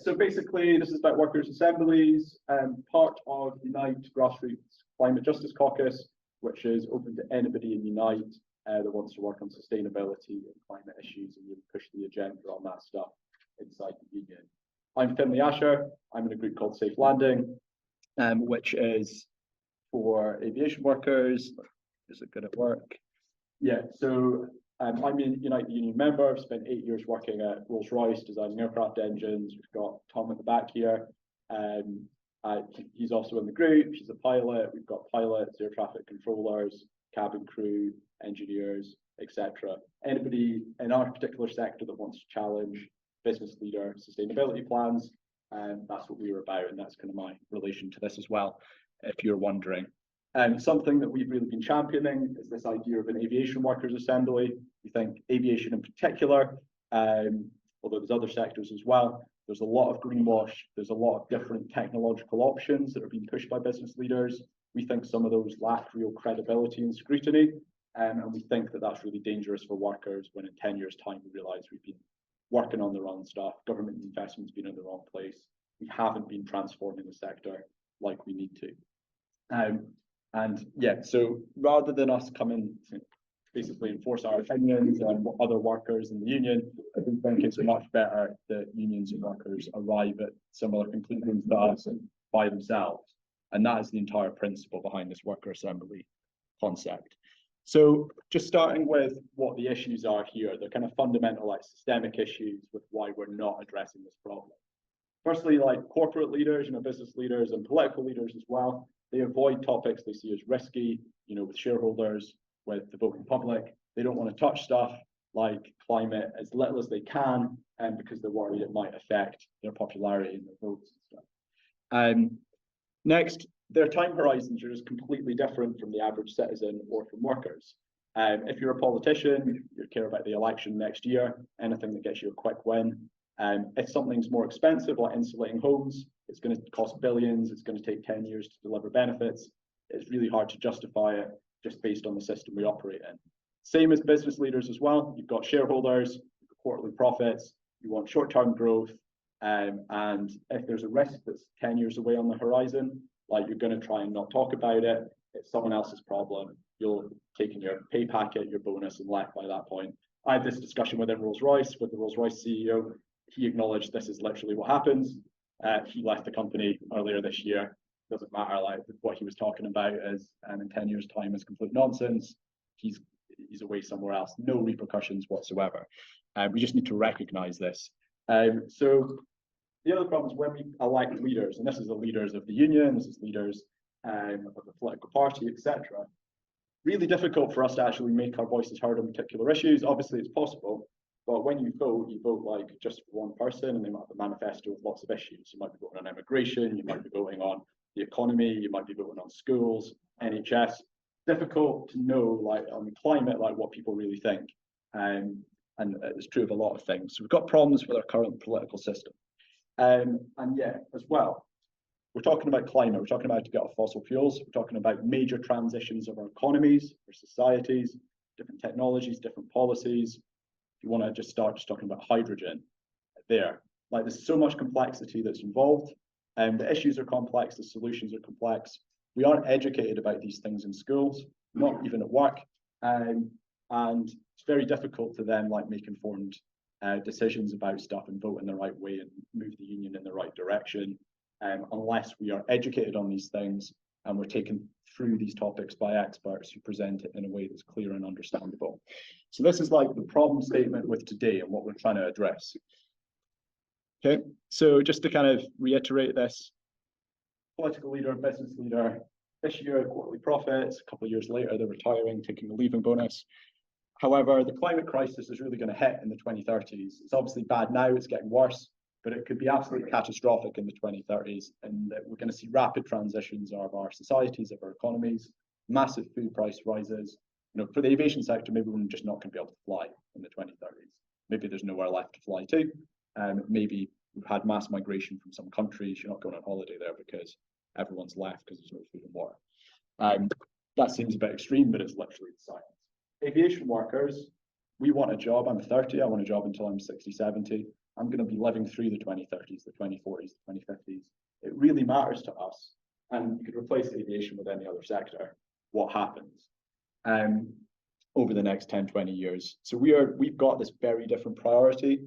So basically, this is about workers' assemblies, part of Unite Grassroots Climate Justice Caucus, which is open to anybody in Unite that wants to work on sustainability and climate issues and really push the agenda on that stuff inside the union. I'm Finlay Asher. I'm in a group called Safe Landing, which is for aviation workers. Is it good at work? Yeah, so I'm a Unite Union member. I've spent 8 years working at Rolls-Royce, designing aircraft engines. We've got Tom at the back here. He's also in the group. He's a pilot. We've got pilots, air traffic controllers, cabin crew, engineers, etc. Anybody in our particular sector that wants to challenge business leader sustainability plans, that's what we were about, and that's kind of my relation to this as well, if you're wondering. Something that we've really been championing is this idea of an aviation workers' assembly. We think aviation in particular, although there's other sectors as well, there's a lot of greenwash, there's a lot of different technological options that are being pushed by business leaders. We think some of those lack real credibility and scrutiny, and we think that that's really dangerous for workers when in 10 years' time we realise we've been working on the wrong stuff, government investment's been in the wrong place, we haven't been transforming the sector like we need to. And yeah, so rather than us come in to basically enforce our opinions on what other workers in the union, I think it's much better that unions and workers arrive at similar conclusions to us by themselves. And that is the entire principle behind this worker assembly concept. So just starting with what the issues are here, they're kind of fundamental, like systemic issues with why we're not addressing this problem. Firstly, like corporate leaders, business leaders and political leaders as well, they avoid topics they see as risky, with shareholders, with the voting public. They don't want to touch stuff like climate as little as they can, because they're worried it might affect their popularity and their votes and stuff. Next, their time horizons are just completely different from the average citizen or from workers. If you're a politician, you care about the election next year, anything that gets you a quick win. If something's more expensive, like insulating homes, it's going to cost billions, it's going to take 10 years to deliver benefits. It's really hard to justify it just based on the system we operate in. Same as business leaders as well. You've got shareholders, you've got quarterly profits, you want short-term growth, and if there's a risk that's 10 years away on the horizon, like you're going to try and not talk about it, it's someone else's problem. You'll take in your pay packet, your bonus, and left by that point. I had this discussion within Rolls-Royce with the Rolls-Royce CEO. He acknowledged this is literally what happens. He left the company earlier this year. Doesn't matter, like what he was talking about is, in 10 years' time is complete nonsense. He's away somewhere else, no repercussions whatsoever. We just need to recognize this. So the other problem is when we elect leaders, and this is the leaders of the union, this is leaders of the political party, etc. Really difficult for us to actually make our voices heard on particular issues. Obviously, it's possible. But when you vote like just for one person, and they might have a manifesto with lots of issues. You might be voting on immigration, you might be voting on the economy, you might be voting on schools, NHS. Difficult to know, like on climate, like what people really think. And it's true of a lot of things. So we've got problems with our current political system. And yeah, as well, we're talking about climate, we're talking about to get off fossil fuels, we're talking about major transitions of our economies, our societies, different technologies, different policies. If you want to just start talking about hydrogen there, like there's so much complexity that's involved, and the issues are complex, the solutions are complex. We aren't educated about these things in schools, not even at work, and it's very difficult to then like make informed decisions about stuff and vote in the right way and move the union in the right direction, unless we are educated on these things and we're taken through these topics by experts who present it in a way that's clear and understandable. So this is like the problem statement with today and what we're trying to address. Okay, so just to kind of reiterate this, political leader, business leader, this year quarterly profits, a couple of years later they're retiring, taking a leaving bonus. However, the climate crisis is really going to hit in the 2030s. It's obviously bad now, it's getting worse, but it could be absolutely catastrophic in the 2030s, and we're going to see rapid transitions of our societies, of our economies, massive food price rises. For the aviation sector, maybe we're just not going to be able to fly in the 2030s. Maybe there's nowhere left to fly to. Maybe we've had mass migration from some countries. You're not going on holiday there because everyone's left because there's no food and water. That seems a bit extreme, but it's literally the science. Aviation workers, we want a job. I'm 30, I want a job until I'm 60, 70. I'm going to be living through the 2030s, the 2040s, the 2050s. It really matters to us. And you could replace aviation with any other sector. What happens over the next 10, 20 years? So we've got this very different priority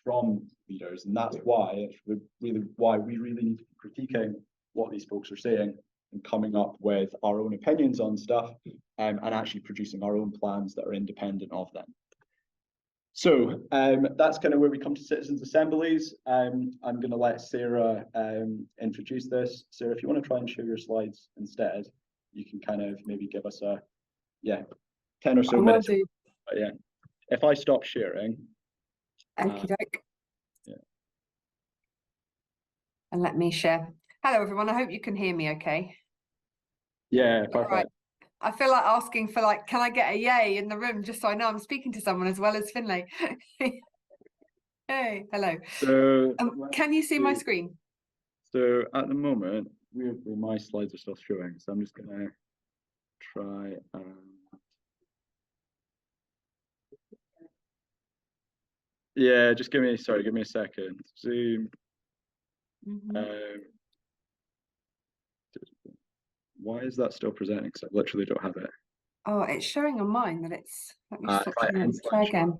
from leaders, and that's why it's really why we really need to be critiquing what these folks are saying and coming up with our own opinions on stuff and actually producing our own plans that are independent of them. So that's kind of where we come to citizens' assemblies. I'm going to let Sarah introduce this. Sarah, if you want to try and share your slides instead, you can kind of maybe give us a 10 or so minutes. But yeah, if I stop sharing. Okie doke. Yeah. And let me share. Hello, everyone. I hope you can hear me okay. Yeah, perfect. Right. I feel like asking for like, can I get a yay in the room just so I know I'm speaking to someone as well as Finlay? Hey, hello. So can you see my screen? So at the moment, my slides are still showing, so I'm just going to try. Yeah, just give me a second. Zoom. Why is that still presenting? Because I literally don't have it. Oh, it's showing on mine that it's. Let me just try again.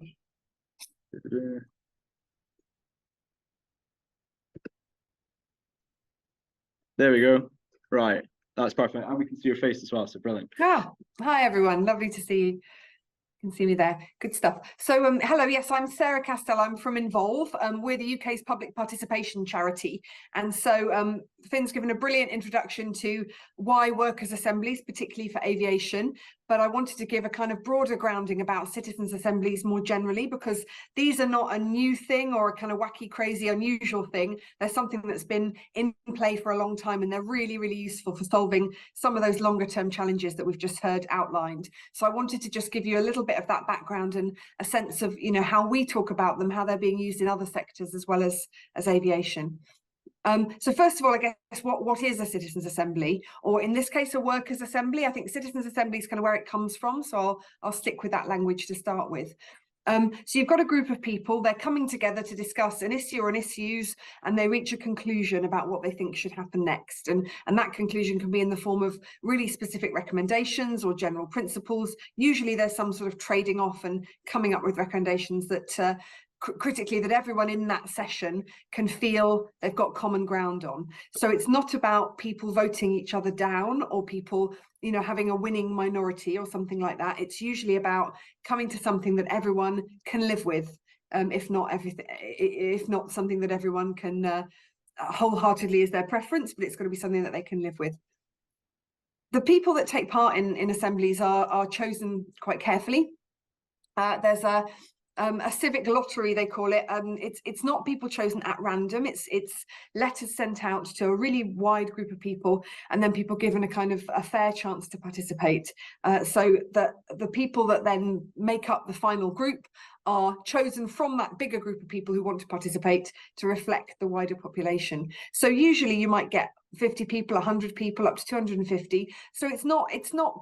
There we go. Right, that's perfect, and we can see your face as well. So brilliant. Hi everyone, lovely to see you. Can see me there. Good stuff. So hello, yes, I'm Sarah Castell. I'm from Involve. We're the UK's public participation charity. And so Finn's given a brilliant introduction to why workers' assemblies, particularly for aviation. But I wanted to give a kind of broader grounding about citizens' assemblies more generally, because these are not a new thing or a kind of wacky, crazy, unusual thing. They're something that's been in play for a long time, and they're really, really useful for solving some of those longer term challenges that we've just heard outlined. So I wanted to just give you a little bit of that background and a sense of, you know, how we talk about them, how they're being used in other sectors as well as aviation. So first of all, I guess what is a citizens' assembly, or in this case, a workers' assembly? I think citizens' assembly is kind of where it comes from, so I'll stick with that language to start with. So you've got a group of people, they're coming together to discuss an issue or issues, and they reach a conclusion about what they think should happen next. And that conclusion can be in the form of really specific recommendations or general principles. Usually there's some sort of trading off and coming up with recommendations that critically that everyone in that session can feel they've got common ground on. So it's not about people voting each other down or people, you know, having a winning minority or something like that. It's usually about coming to something that everyone can live with, if not something that everyone can wholeheartedly is their preference, but it's got to be something that they can live with. The people that take part in assemblies are chosen quite carefully. There's a civic lottery, they call it. It's not people chosen at random. It's letters sent out to a really wide group of people, and then people given a kind of a fair chance to participate. So that the people that then make up the final group are chosen from that bigger group of people who want to participate to reflect the wider population. So usually you might get 50 people, 100 people, up to 250. So it's not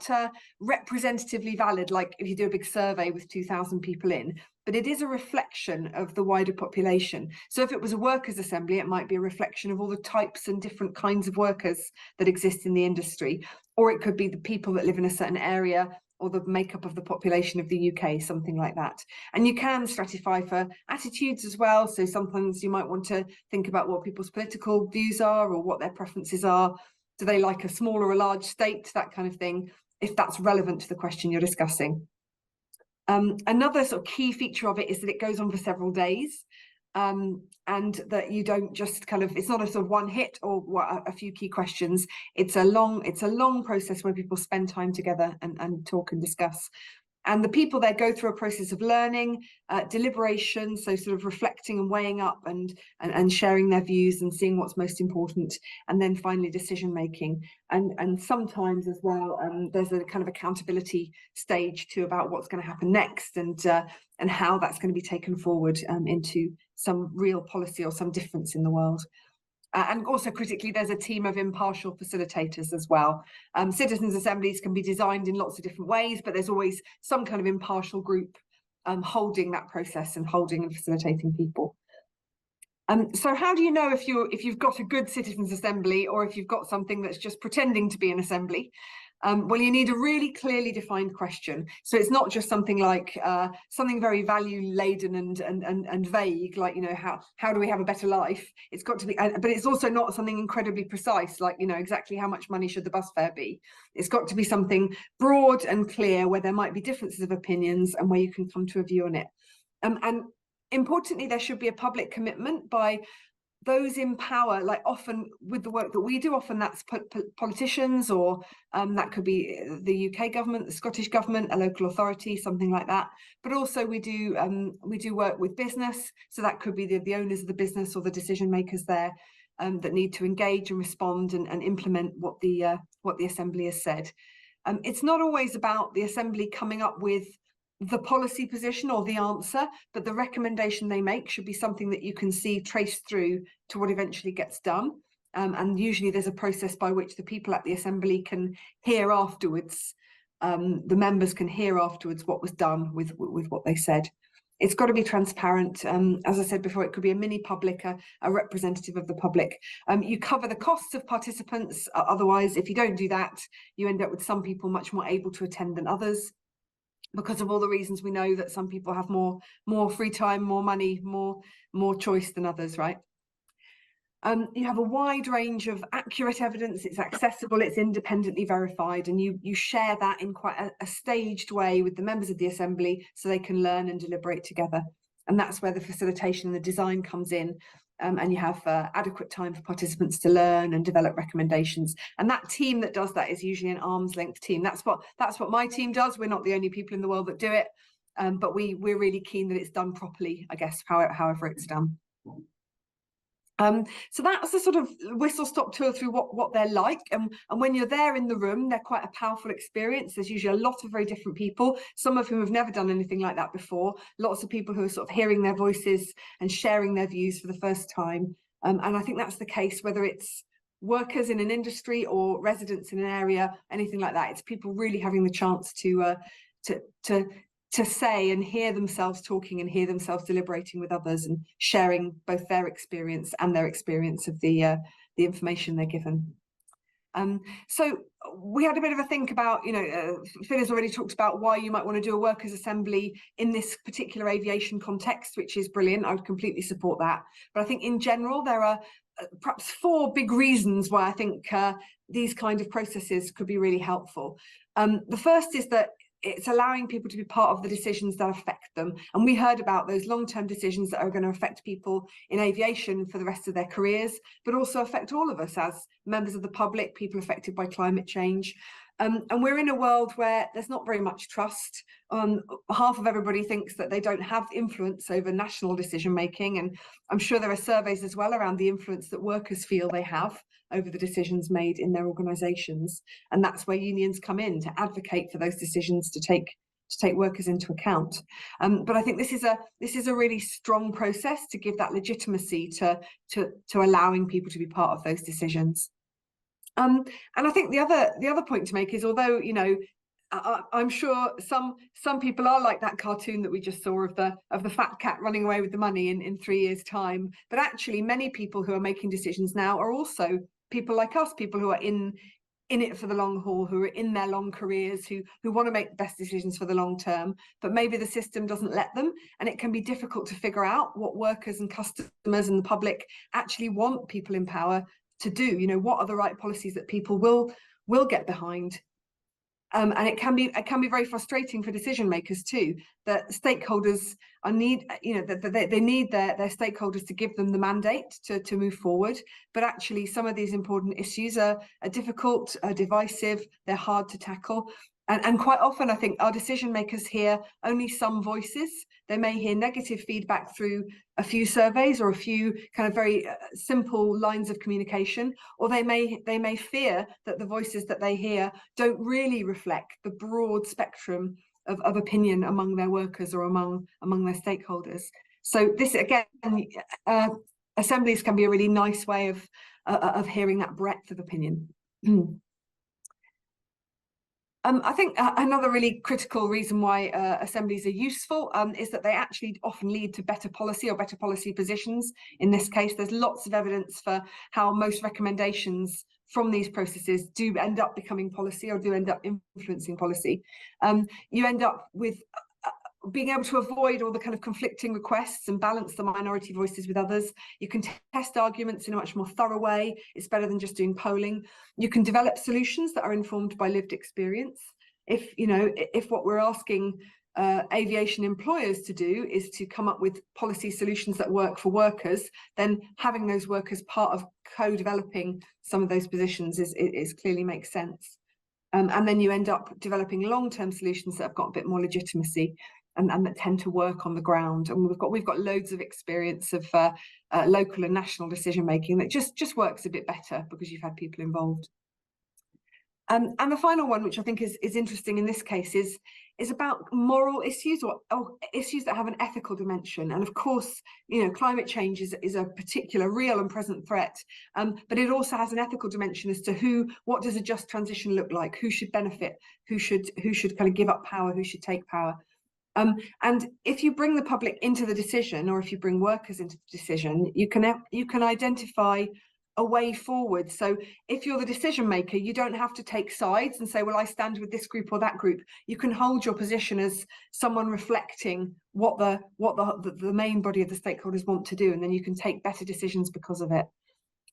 representatively valid, like if you do a big survey with 2,000 people in, but it is a reflection of the wider population. So if it was a workers' assembly, it might be a reflection of all the types and different kinds of workers that exist in the industry, or it could be the people that live in a certain area or the makeup of the population of the UK, something like that. And you can stratify for attitudes as well. So sometimes you might want to think about what people's political views are or what their preferences are. Do they like a small or a large state, that kind of thing, if that's relevant to the question you're discussing. Another sort of key feature of it is that it goes on for several days. And that you don't just kind of, it's not a sort of one hit or a few key questions. It's a long process where people spend time together and talk and discuss. And the people there go through a process of learning, deliberation, so sort of reflecting and weighing up and sharing their views and seeing what's most important, and then finally decision making. And sometimes as well, there's a kind of accountability stage too about what's going to happen next and how that's going to be taken forward into some real policy or some difference in the world. And also critically, there's a team of impartial facilitators as well. Citizens' assemblies can be designed in lots of different ways, but there's always some kind of impartial group holding that process and holding and facilitating people. So how do you know if you've got a good citizens' assembly or if you've got something that's just pretending to be an assembly? Well, you need a really clearly defined question. So it's not just something like something very value laden and vague, like, you know, how do we have a better life? It's got to be, but it's also not something incredibly precise, like, you know, exactly how much money should the bus fare be? It's got to be something broad and clear where there might be differences of opinions and where you can come to a view on it. And importantly, there should be a public commitment by those in power, like often with the work that we do, often that's politicians, or that could be the UK government, the Scottish government, a local authority, something like that. But also we do work with business, so that could be the owners of the business or the decision makers there that need to engage and respond and implement what the Assembly has said. It's not always about the Assembly coming up with the policy position or the answer, but the recommendation they make should be something that you can see traced through to what eventually gets done. And usually there's a process by which the people at the Assembly can hear afterwards, the members can hear afterwards what was done with what they said. It's got to be transparent. As I said before, it could be a mini public, a representative of the public. You cover the costs of participants. Otherwise, if you don't do that, you end up with some people much more able to attend than others, because of all the reasons we know that some people have more free time, more money, more choice than others, right? You have a wide range of accurate evidence. It's accessible, it's independently verified, and you share that in quite a staged way with the members of the Assembly so they can learn and deliberate together. And that's where the facilitation and the design comes in. And you have adequate time for participants to learn and develop recommendations. And that team that does that is usually an arm's length team. That's what my team does. We're not the only people in the world that do it, but we're really keen that it's done properly, I guess, however it's done. So that's a sort of whistle-stop tour through what they're like, and when you're there in the room, they're quite a powerful experience. There's usually a lot of very different people, some of whom have never done anything like that before, lots of people who are sort of hearing their voices and sharing their views for the first time, and I think that's the case whether it's workers in an industry or residents in an area, anything like that. It's people really having the chance to say and hear themselves talking and hear themselves deliberating with others and sharing both their experience and their experience of the information they're given. So we had a bit of a think about, you know, Phil has already talked about why you might want to do a workers' assembly in this particular aviation context, which is brilliant. I would completely support that. But I think in general, there are perhaps 4 big reasons why I think these kind of processes could be really helpful. The first is that it's allowing people to be part of the decisions that affect them. And we heard about those long-term decisions that are going to affect people in aviation for the rest of their careers, but also affect all of us as members of the public, people affected by climate change. And we're in a world where there's not very much trust. Half of everybody thinks that they don't have influence over national decision making. And I'm sure there are surveys as well around the influence that workers feel they have over the decisions made in their organisations. And that's where unions come in to advocate for those decisions, to take workers into account. But I think this is a really strong process to give that legitimacy to allowing people to be part of those decisions. And I think the other point to make is, although, you know, I'm sure some people are like that cartoon that we just saw of the fat cat running away with the money in 3 years' time, but actually many people who are making decisions now are also people like us, people who are in it for the long haul, who are in their long careers, who want to make the best decisions for the long term, but maybe the system doesn't let them, and it can be difficult to figure out what workers and customers and the public actually want people in power to do. You know, what are the right policies that people will get behind? And it can be very frustrating for decision makers too, that stakeholders need their stakeholders to give them the mandate to move forward. But actually, some of these important issues are difficult, are divisive, they're hard to tackle. And quite often, I think our decision makers hear only some voices. They may hear negative feedback through a few surveys or a few kind of very simple lines of communication, or they may fear that the voices that they hear don't really reflect the broad spectrum of opinion among their workers or among their stakeholders. So this, again, assemblies can be a really nice way of hearing that breadth of opinion. I think another really critical reason why assemblies are useful is that they actually often lead to better policy or better policy positions. In this case, there's lots of evidence for how most recommendations from these processes do end up becoming policy or do end up influencing policy. You end up with being able to avoid all the kind of conflicting requests and balance the minority voices with others. You can test arguments in a much more thorough way. It's better than just doing polling. You can develop solutions that are informed by lived experience. If what we're asking aviation employers to do is to come up with policy solutions that work for workers, then having those workers part of co-developing some of those positions is clearly makes sense. And then you end up developing long-term solutions that have got a bit more legitimacy and that tend to work on the ground. And we've got loads of experience of local and national decision making that just works a bit better because you've had people involved. And the final one, which I think is interesting in this case, is about moral issues or issues that have an ethical dimension. And of course, climate change is a particular real and present threat, but it also has an ethical dimension as to what does a just transition look like? Who should benefit? Who should kind of give up power? Who should take power? And if you bring the public into the decision, or if you bring workers into the decision, you can identify a way forward. So if you're the decision maker, you don't have to take sides and say, well, I stand with this group or that group. You can hold your position as someone reflecting what the main body of the stakeholders want to do, and then you can take better decisions because of it.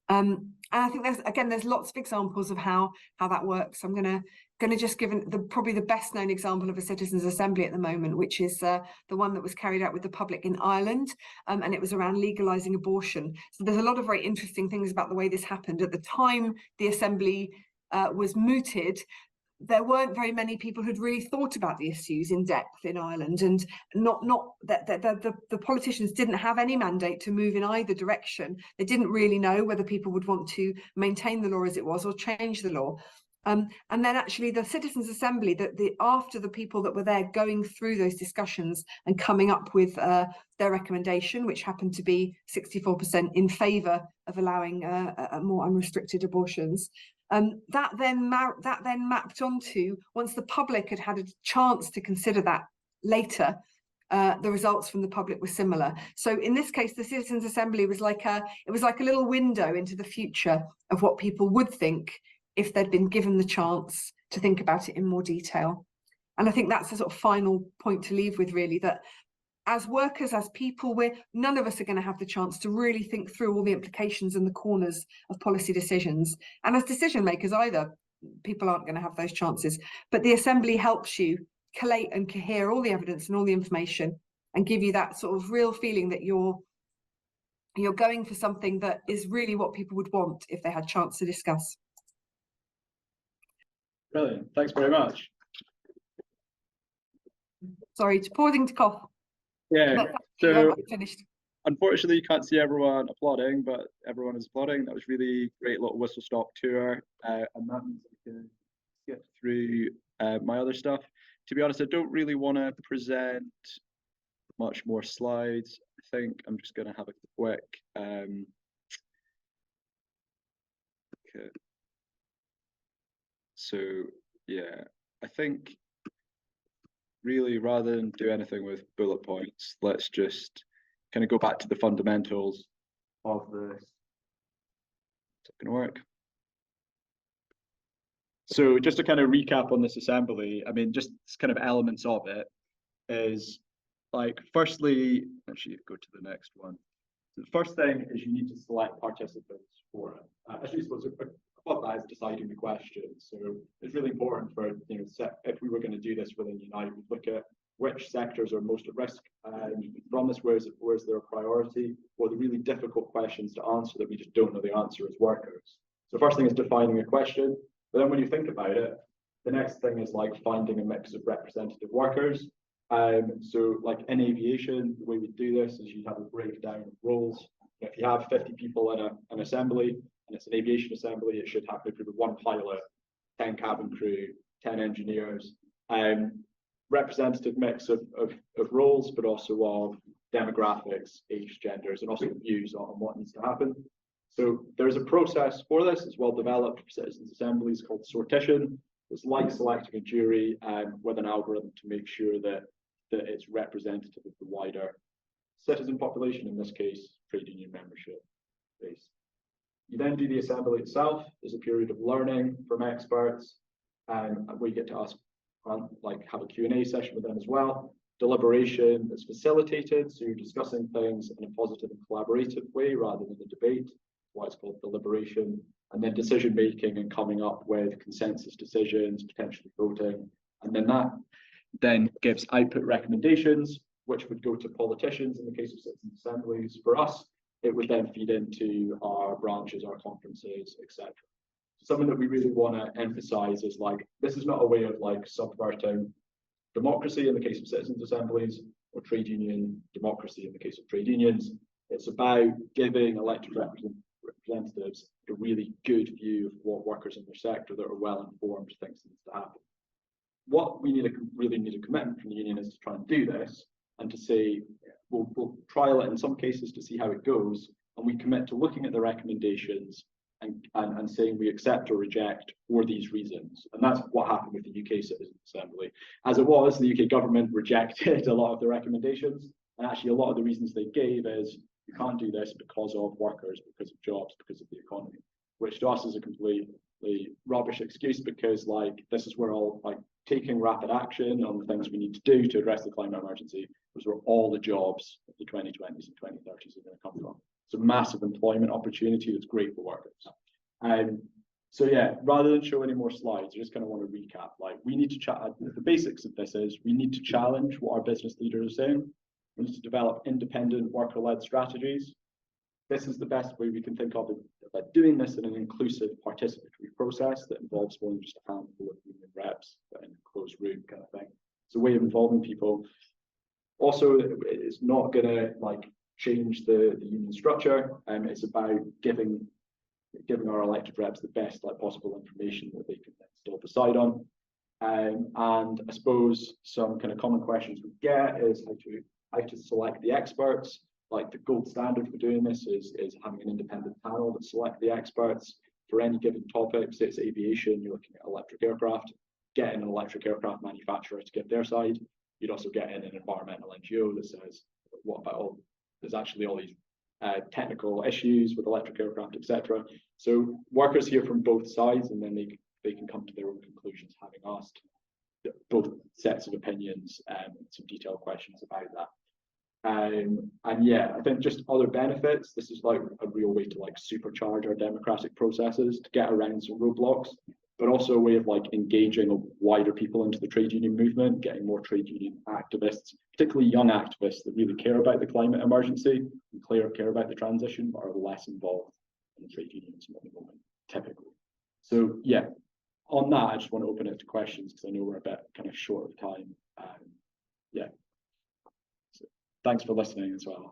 And I think there's lots of examples of how that works. I'm going to just give probably the best known example of a citizens' assembly at the moment, which is the one that was carried out with the public in Ireland, and it was around legalising abortion. So there's a lot of very interesting things about the way this happened. At the time the assembly was mooted, there weren't very many people who'd really thought about the issues in depth in Ireland, and the politicians didn't have any mandate to move in either direction. They didn't really know whether people would want to maintain the law as it was or change the law. And then actually the Citizens' Assembly, after the people that were there going through those discussions and coming up with their recommendation, which happened to be 64% in favour of allowing more unrestricted abortions, that then mapped onto, once the public had a chance to consider that later, the results from the public were similar. So in this case, the Citizens' Assembly was like a little window into the future of what people would think if they'd been given the chance to think about it in more detail. And I think that's a sort of final point to leave with, really, that as workers, as people, none of us are going to have the chance to really think through all the implications and the corners of policy decisions. And as decision makers either, people aren't going to have those chances. But the Assembly helps you collate and cohere all the evidence and all the information and give you that sort of real feeling that you're going for something that is really what people would want if they had a chance to discuss. Brilliant. Thanks very much. Sorry, pausing to cough. Yeah, so I'm finished. Unfortunately, you can't see everyone applauding, but everyone is applauding. That was really great little whistle stop tour, and that means I can skip through my other stuff. To be honest, I don't really want to present much more slides. I think I'm just going to have a quick okay. So yeah, I think really, rather than do anything with bullet points, let's just kind of go back to the fundamentals of this. Is it going to work? So just to kind of recap on this assembly, I mean, just kind of elements of it is like, firstly, actually go to the next one. So the first thing is you need to select participants for it. Actually, I suppose above that is deciding the question. So it's really important for, if we were going to do this within Unite, we'd look at which sectors are most at risk from this, where's their priority, or the really difficult questions to answer that we just don't know the answer as workers. So first thing is defining a question, but then when you think about it, the next thing is like finding a mix of representative workers. So like in aviation, the way we do this is you have a breakdown of roles. If you have 50 people in an assembly, and it's an aviation assembly, it should have maybe 1 pilot, 10 cabin crew, 10 engineers, representative mix of roles, but also of demographics, age, genders, and also views on what needs to happen. So there's a process for this. It's well developed for citizens' assemblies called sortition. It's like selecting a jury with an algorithm to make sure that it's representative of the wider citizen population, in this case, trade union membership base. You then do the assembly itself. There's a period of learning from experts, where you get to ask, have a Q&A session with them as well. Deliberation is facilitated, so you're discussing things in a positive and collaborative way rather than a debate. That's why it's called deliberation. And then decision making and coming up with consensus decisions, potentially voting. And then that then gives output recommendations, which would go to politicians in the case of citizen assemblies. For us, it would then feed into our branches, our conferences, etc. Something that we really want to emphasize is this is not a way of subverting democracy in the case of citizens assemblies or trade union democracy in the case of trade unions. It's about giving elected representatives a really good view of what workers in their sector that are well informed think needs to happen. What we really need a commitment from the union is to try and do this and to say we'll trial it in some cases to see how it goes, and we commit to looking at the recommendations and saying we accept or reject for these reasons. And that's what happened with the UK Citizens Assembly. As it was, the UK government rejected a lot of the recommendations, and actually a lot of the reasons they gave is you can't do this because of workers, because of jobs, because of the economy, which to us is a completely rubbish excuse, because this is where all taking rapid action on the things we need to do to address the climate emergency was where all the jobs of the 2020s and 2030s are going to come from. It's a massive employment opportunity that's great for workers. So yeah, rather than show any more slides, I just kind of want to recap. We need to chat. The basics of this is we need to challenge what our business leaders are saying. We need to develop independent worker-led strategies. This is the best way we can think of about doing this in an inclusive participatory process that involves more than just a handful of union reps in a closed room kind of thing. It's a way of involving people. Also, it's not going to change the union structure. It's about giving our elected reps the best possible information that they can then still decide on. And I suppose some kind of common questions we get is how to select the experts. The gold standard for doing this is having an independent panel that select the experts for any given topic. Say it's aviation, you're looking at electric aircraft, get in an electric aircraft manufacturer to give their side. You'd also get in an environmental NGO that says, what about there's actually all these technical issues with electric aircraft, etc. So workers hear from both sides, and then they can come to their own conclusions, having asked both sets of opinions and some detailed questions about that. And yeah, I think just other benefits, this is a real way to supercharge our democratic processes to get around some roadblocks, but also a way of engaging wider people into the trade union movement, getting more trade union activists, particularly young activists that really care about the climate emergency and care about the transition, but are less involved in the trade unions at the moment, typically. So yeah, on that, I just want to open it to questions because I know we're a bit kind of short of time. Yeah. Thanks for listening as well.